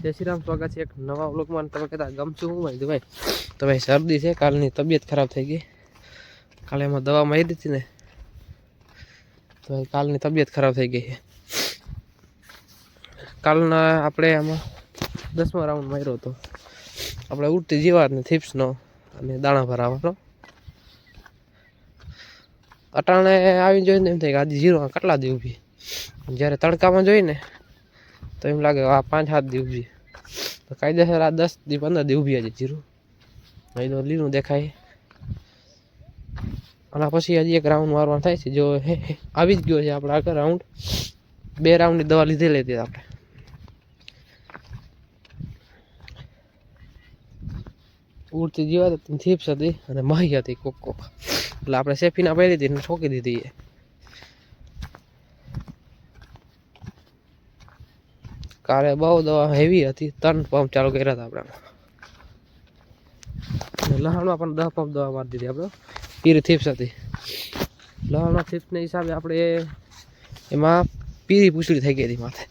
જય શ્રી રામ, સ્વાગત છે એક નવા વ્લોગમાં। તમે કહેતા ગમશું હું ભાઈ તો ભાઈ શરદી છે, કાલની તબિયત ખરાબ થઈ ગઈ। કાલે એમાં દવા મારી દીધી ને તો ભાઈ કાલની તબિયત ખરાબ થઈ ગઈ છે। કાલના આપણે આમાં 10મા રાઉન્ડ માર્યો હતો આપણે ઉડતી જીવાત ને થીપ્સનો અને દાણા ભરાવાનો। અટાણે આવી જોઈને એમ થાય કે આજે જીરો કેટલા દી ઊભી, જ્યારે તડકામાં જોઈને તો એમ લાગે આ 5-7 દી ઊભી, તો કાયદેસર આ 10 દી 15 દી ઊભી આજે જીરું અહીં તો લીલું દેખાય। અને પછી હજી એક રાઉન્ડ મારવાનો થાય છે, જો આવી જ ગયો છે આપણે આગળ રાઉન્ડ। 2 રાઉન્ડની દવા લીધેલી હતી આપણે, ઉડતી જીવાત હતી, થીપ્સ હતી અને મહી હતી કોક એટલે આપણે સેફીના પહેરી હતી ને ઠોકી દીધી। કાલે બહુ દવા હેવી હતી, 3 પંપ ચાલુ કર્યા હતા આપણે। લહણમાં પણ 10 પંપ દવા મારી દીધી આપણે। પીરી થીપ્સ હતી, લહણમાં થીપ્સને હિસાબે આપણે એમાં પીરી પૂછડી થઈ ગઈ હતી માથે।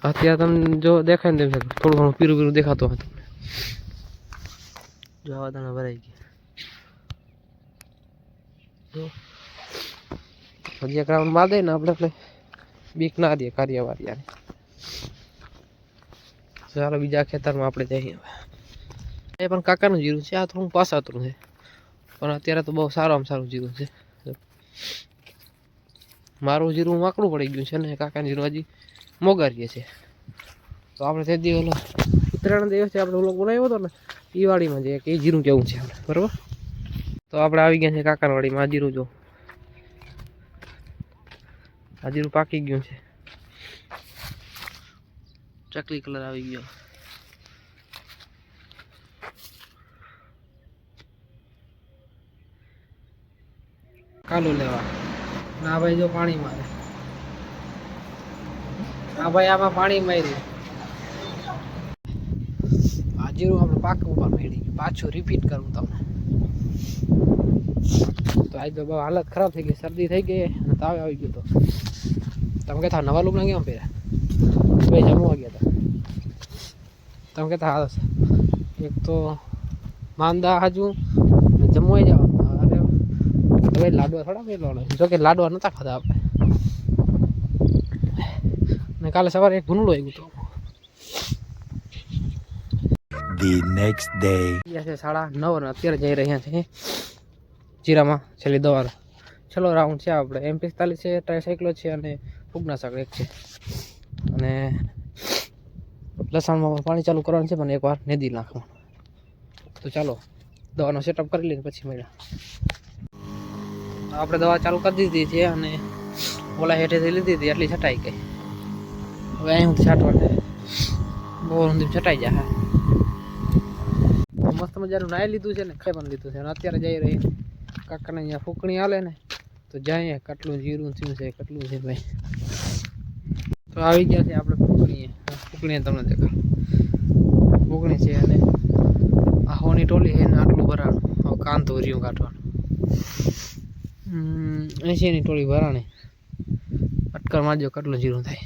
અત્યારે તમને જો દેખાય ને તેમ થોડું ઘણું પીરું પીરું દેખાતું હતું, જો આવા દાણા ભરાઈ ગયા। હજી એક રાઉન્ડ માર દઈએ ને આપણે એટલે બીક ના દે કાર્યવાળીને। ચાલો બીજા ખેતરમાં આપણે જઈએ। એ પણ કાકાનું જીરું છે, આ થોડું પાસાતરું છે પણ અત્યારે તો બહુ સારામાં સારું જીરું છે। મારું જીરું વાંકડું પડી ગયું છે ને કાકાનું જીરું હજી મોગારીએ છે। તો આપણે તે દી ઓલો ઉત્તરાયણ દિવસે આપણે ઓલો બનાવ્યો હતો ને એ વાડીમાં જઈએ કે એ જીરું કેવું છે આપણે, બરાબર। તો આપણે આવી ગયા છે કાકાની વાડીમાં। આ જીરું જો, આ જીરું પાકી ગયું છે, ચકલી કલર આવી ગયો। કાલું લેવા ના ભાઈ, જો પાણી મારે આ ભાઈ, આમાં પાણી માર્યું। આ જીરું આપણે પાક ઉપર મેળી ગયું, પાછું રિપીટ કરું તમને। તો આજ તો બહુ હાલત ખરાબ થઈ ગઈ, શરદી થઈ ગઈ અને તાવ આવી ગયો। તો તમે કહેતા નવા લુગડા કેમ પહેર્યા? ભાઈ જમવા ગયા હતા, તમે કહેતા હાલ એક તો માંદા હાજુ જમવા જવાનું। અરે ભાઈ લાડવા થોડા મેળવાનો, જો કે લાડવા નહોતા ખાધા આપણે। ને કાલે સવારે એક ભૂંડું આવ્યું હતું। The next day. 9:30 અને અત્યારે જઈ રહ્યા છે જીરામાં છેલ્લી દવા છેલ્લો રાઉન્ડ છે આપણે। M45 છે, ટ્રાયસાઇક્લો છે અને ફૂગનાશક એક છે। અને લસણમાં પાણી ચાલુ કરવાનું છે પણ એકવાર નેદી નાખવાનું। તો ચાલો દવાનો સેટઅપ કરી લઈને પછી મળ્યા। આપણે દવા ચાલુ કરી દીધી છે અને ઓલા હેઠેથી લીધી હતી એટલી છટાઈ ગઈ, હવે અહીંથી છાંટવા બહુ ઊંધી છટાઈ જાય। મસ્ત મજાનું નાઈ લીધું છે ને, ખાઈ પણ લીધું છે અને અત્યારે જઈ રહી કાકાને અહીંયા ફૂકણી હાલે ને તો જાય કેટલું જીરું થયું છે, કેટલું છે ભાઈ। તો આવી ગયા છે આપણે ફૂકણીએ તમને દેખાડ ફૂકણી છે અને આહોની ટોલી છે ને આટલું ભરાણું, હવે કાંતો રહ્યું કાઢવાનું। 80ની ટોળી ભરાણી, અટકર મારજો કેટલું જીરું થાય।